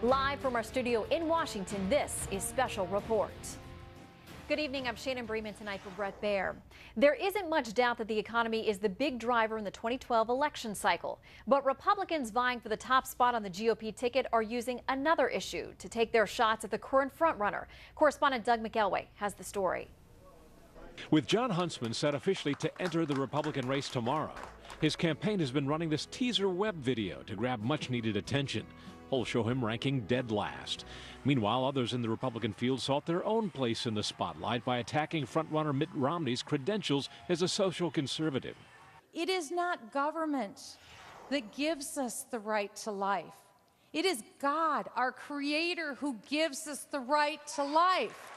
Live from our studio in Washington, this is Special Report. Good evening, I'm Shannon Bremen tonight for Bret Braier. There isn't much doubt that the economy is the big driver in the 2012 election cycle. But Republicans vying for the top spot on the GOP ticket are using another issue to take their shots at the current frontrunner. Correspondent Doug McElway has the story. With Jon Huntsman set officially to enter the Republican race tomorrow, his campaign has been running this teaser web video to grab much-needed attention. Polls show him ranking dead last. Meanwhile, others in the Republican field sought their own place in the spotlight by attacking frontrunner Mitt Romney's credentials as a social conservative. It is not government that gives us the right to life. It is God, our Creator, who gives us the right to life.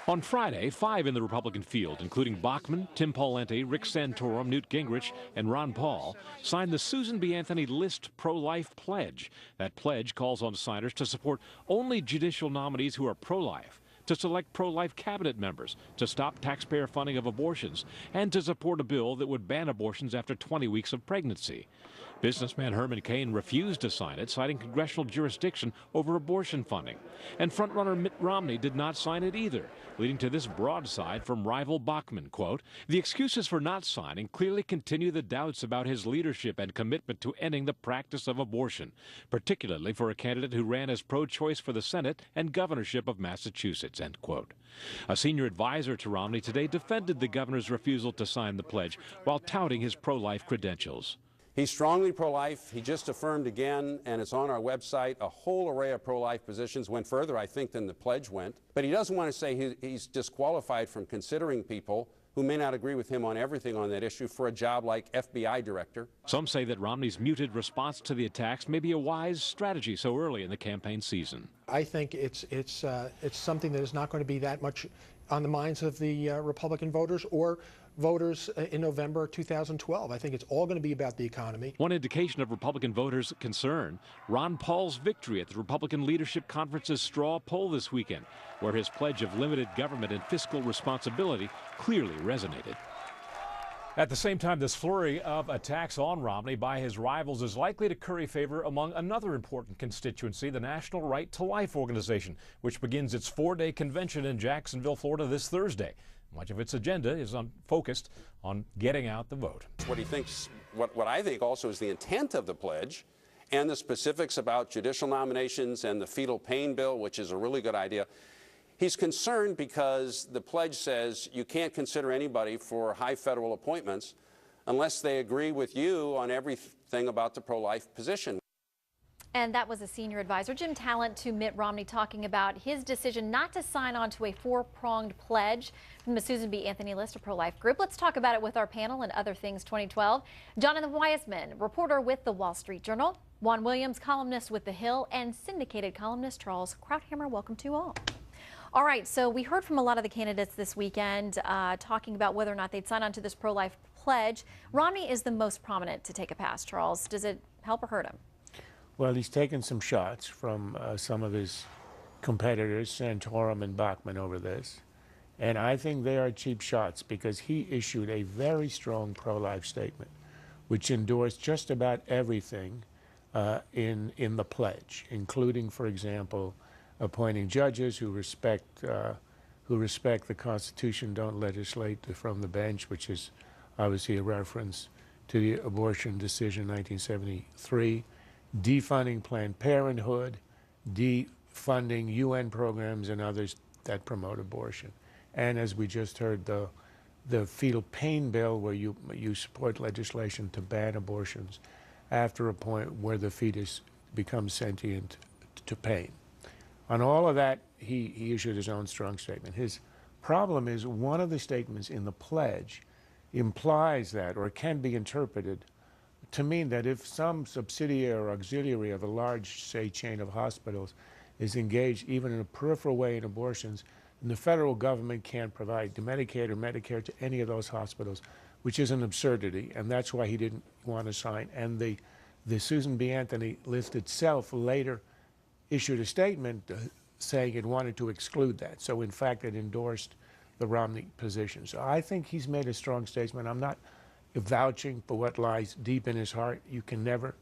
On Friday, 5 in the Republican field, including Bachman, Tim Palenty, Rick Santorum, Newt Gingrich, and Ron Paul, signed the Susan B. Anthony List pro-life pledge. That pledge calls on signers to support only judicial nominees who are pro-life, to select pro-life cabinet members, to stop taxpayer funding of abortions, and to support a bill that would ban abortions after 20 weeks of pregnancy. Businessman Herman Cain refused to sign it, citing congressional jurisdiction over abortion funding. And frontrunner Mitt Romney did not sign it either, leading to this broadside from rival Bachman, quote, "The excuses for not signing clearly continue the doubts about his leadership and commitment to ending the practice of abortion, particularly for a candidate who ran as pro-choice for the Senate and governorship of Massachusetts," end quote. A senior advisor to Romney today defended the governor's refusal to sign the pledge while touting his pro-life credentials. He's strongly pro-life. He just affirmed again, and it's on our website, a whole array of pro-life positions. Went further, I think, than the pledge went. But he doesn't want to say he's disqualified from considering people who may not agree with him on everything on that issue for a job like FBI director. Some say that Romney's muted response to the attacks may be a wise strategy so early in the campaign season. I think it's something that is not going to be that much on the minds of the Republican voters or voters in November 2012. I think it's all going to be about the economy. One indication of Republican voters' concern, Ron Paul's victory at the Republican Leadership Conference's straw poll this weekend, where his pledge of limited government and fiscal responsibility clearly resonated. At the same time, this flurry of attacks on Romney by his rivals is likely to curry favor among another important constituency, the National Right to Life organization, which begins its 4-day convention in Jacksonville, Florida this Thursday. Much of its agenda is focused on getting out the vote. What he thinks, what I think also is the intent of the pledge and the specifics about judicial nominations and the fetal pain bill, which is a really good idea. He's concerned because the pledge says you can't consider anybody for high federal appointments unless they agree with you on everything about the pro-life position. And that was a senior advisor, Jim Talent, to Mitt Romney, talking about his decision not to sign on to a 4-pronged pledge from the Susan B. Anthony List, a pro-life group. Let's talk about it with our panel and Other Things 2012. Jonathan Weisman, reporter with the Wall Street Journal, Juan Williams, columnist with The Hill, and syndicated columnist Charles Krauthammer. Welcome to you all. All right, so we heard from a lot of the candidates this weekend talking about whether or not they'd sign on to this pro-life pledge. Romney is the most prominent to take a pass. Charles, does it help or hurt him? Well, he's taken some shots from some of his competitors, Santorum and Bachman, over this. And I think they are cheap shots because he issued a very strong pro-life statement, which endorsed just about everything in the pledge, including, for example, appointing judges who respect the Constitution, don't legislate from the bench, which is obviously a reference to the abortion decision in 1973. Defunding Planned Parenthood, defunding UN programs and others that promote abortion. And as we just heard, the fetal pain bill, where you support legislation to ban abortions after a point where the fetus becomes sentient to pain. On all of that, he issued his own strong statement. His problem is one of the statements in the pledge implies that, or can be interpreted to mean that if some subsidiary or auxiliary of a large, say, chain of hospitals is engaged even in a peripheral way in abortions, then the federal government can't provide Medicaid or Medicare to any of those hospitals, which is an absurdity, and that's why he didn't want to sign. And the Susan B. Anthony List itself later issued a statement saying it wanted to exclude that. So in fact, it endorsed the Romney position. So I think he's made a strong statement. I'm not vouching for what lies deep in his heart. You can never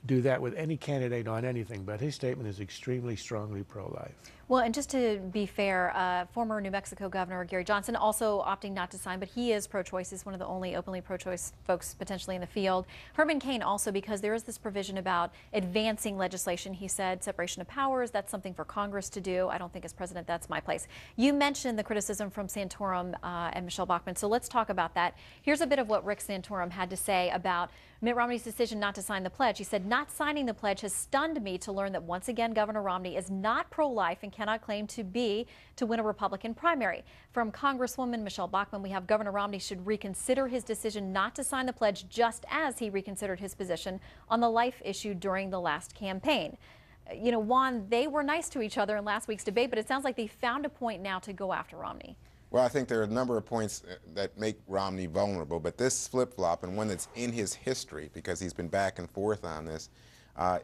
do that with any candidate on anything, but his statement is extremely strongly pro-life. Well, and just to be fair, former New Mexico Governor Gary Johnson also opting not to sign, but he is pro-choice. He's one of the only openly pro-choice folks potentially in the field. Herman Cain also, because there is this provision about advancing legislation. He said separation of powers, that's something for Congress to do. I don't think as president that's my place. You mentioned the criticism from Santorum and Michelle Bachman, so let's talk about that. Here's a bit of what Rick Santorum had to say about Mitt Romney's decision not to sign the pledge. He said, "Not signing the pledge has stunned me to learn that once again Governor Romney is not pro-life and cannot claim to be to win a Republican primary." From Congresswoman Michelle Bachman, we have Governor Romney should reconsider his decision not to sign the pledge, just as he reconsidered his position on the life issue during the last campaign. You know, Juan, they were nice to each other in last week's debate, but it sounds like they found a point now to go after Romney. Well, I think there are a number of points that make Romney vulnerable, but this flip-flop, and one that's in his history, because he's been back and forth on this,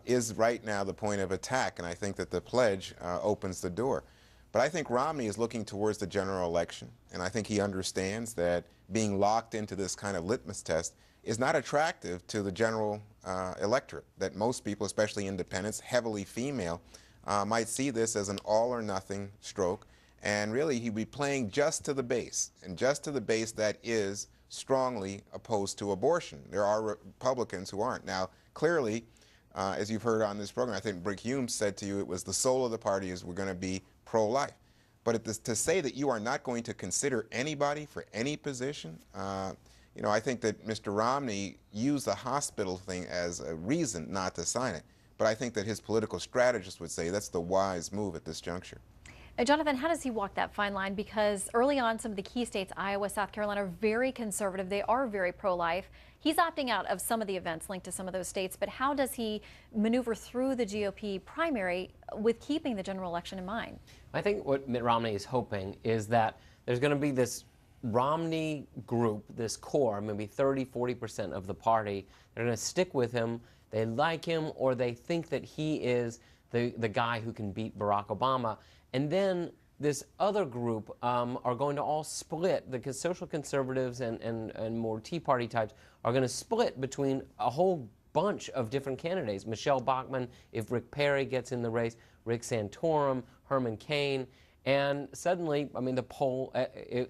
is right now the point of attack, and I think that the pledge opens the door. But I think Romney is looking towards the general election, and I think he understands that being locked into this kind of litmus test is not attractive to the general electorate, that most people, especially independents, heavily female, might see this as an all-or-nothing stroke. And really, he'd be playing just to the base, and just to the base that is strongly opposed to abortion. There are Republicans who aren't. Now, clearly, as you've heard on this program, I think Bret Hume said to you it was the soul of the party is we're going to be pro-life. But to say that you are not going to consider anybody for any position, you know, I think that Mr. Romney used the hospital thing as a reason not to sign it. But I think that his political strategist would say that's the wise move at this juncture. Jonathan, how does he walk that fine line? Because early on, some of the key states, Iowa, South Carolina, are very conservative. They are very pro-life. He's opting out of some of the events linked to some of those states, but how does he maneuver through the GOP primary with keeping the general election in mind? I think what Mitt Romney is hoping is that there's going to be this Romney group, this core, maybe 30–40% of the party. They're going to stick with him. They like him, or they think that he is the guy who can beat Barack Obama. And then this other group are going to all split. The social conservatives and more Tea Party types are going to split between a whole bunch of different candidates. Michelle Bachman, if Rick Perry gets in the race, Rick Santorum, Herman Cain. And suddenly, I mean,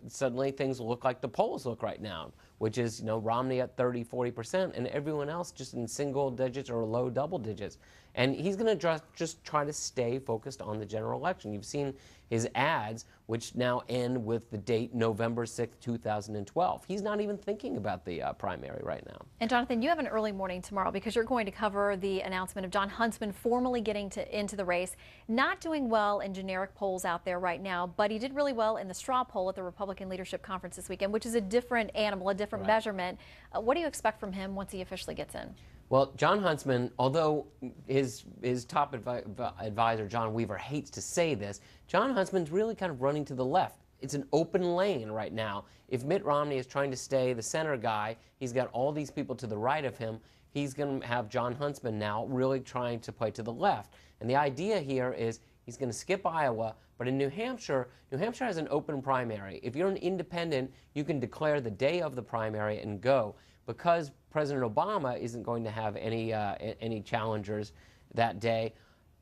suddenly things look like the polls look right now, which is, you know, Romney at 30–40% and everyone else just in single digits or low double digits. And he's going to just try to stay focused on the general election. You've seen his ads, which now end with the date November 6th, 2012. He's not even thinking about the primary right now. And Jonathan, you have an early morning tomorrow because you're going to cover the announcement of Jon Huntsman formally getting into the race. Not doing well in generic polls out there right now, but he did really well in the straw poll at the Republican Leadership Conference this weekend, which is a different animal, a different measurement. What do you expect from him once he officially gets in? Well, Jon Huntsman, although his top advisor, John Weaver, hates to say this, Jon Huntsman's really kind of running to the left. It's an open lane right now. If Mitt Romney is trying to stay the center guy, he's got all these people to the right of him, he's going to have Jon Huntsman now really trying to play to the left. And the idea here is he's going to skip Iowa, but in New Hampshire has an open primary. If you're an independent, you can declare the day of the primary and go. Because President Obama isn't going to have any challengers that day,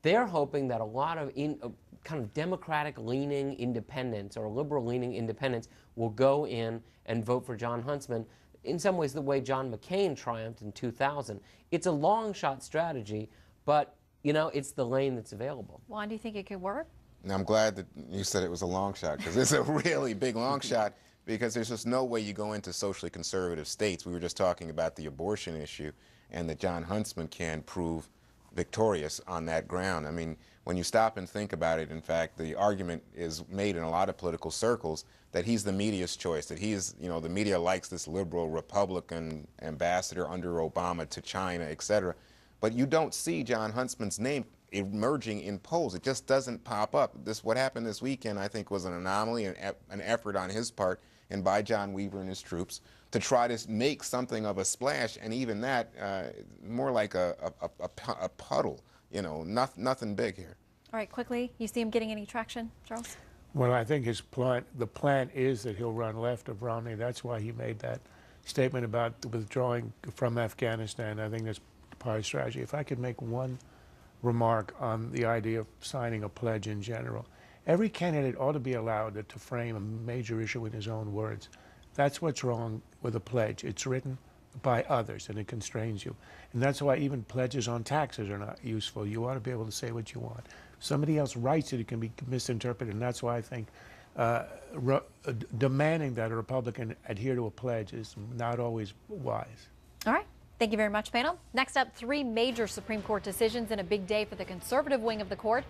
they're hoping that a lot of kind of Democratic-leaning independents or liberal-leaning independents will go in and vote for Jon Huntsman, in some ways the way John McCain triumphed in 2000. It's a long-shot strategy, but, you know, it's the lane that's available. Juan, do you think it could work? Now, I'm glad that you said it was a long shot, because it's a really big long shot. Because there's just no way you go into socially conservative states. We were just talking about the abortion issue, and that Jon Huntsman can prove victorious on that ground. I mean, when you stop and think about it, in fact, the argument is made in a lot of political circles that he's the media's choice, that he's, you know, the media likes this liberal Republican ambassador under Obama to China, etc. But you don't see Jon Huntsman's name emerging in polls. It just doesn't pop up. What happened this weekend, I think, was an anomaly, an effort on his part and by John Weaver and his troops to try to make something of a splash, and even that, more like a puddle, you know, nothing big here. All right, quickly, you see him getting any traction, Charles? Well, I think the plan is that he'll run left of Romney. That's why he made that statement about withdrawing from Afghanistan. I think that's party strategy. If I could make one remark on the idea of signing a pledge in general. Every candidate ought to be allowed to frame a major issue in his own words. That's what's wrong with a pledge. It's written by others and it constrains you. And that's why even pledges on taxes are not useful. You ought to be able to say what you want. Somebody else writes it, it can be misinterpreted, and that's why I think demanding that a Republican adhere to a pledge is not always wise. All right. Thank you very much, panel. Next up, 3 major Supreme Court decisions in a big day for the conservative wing of the court.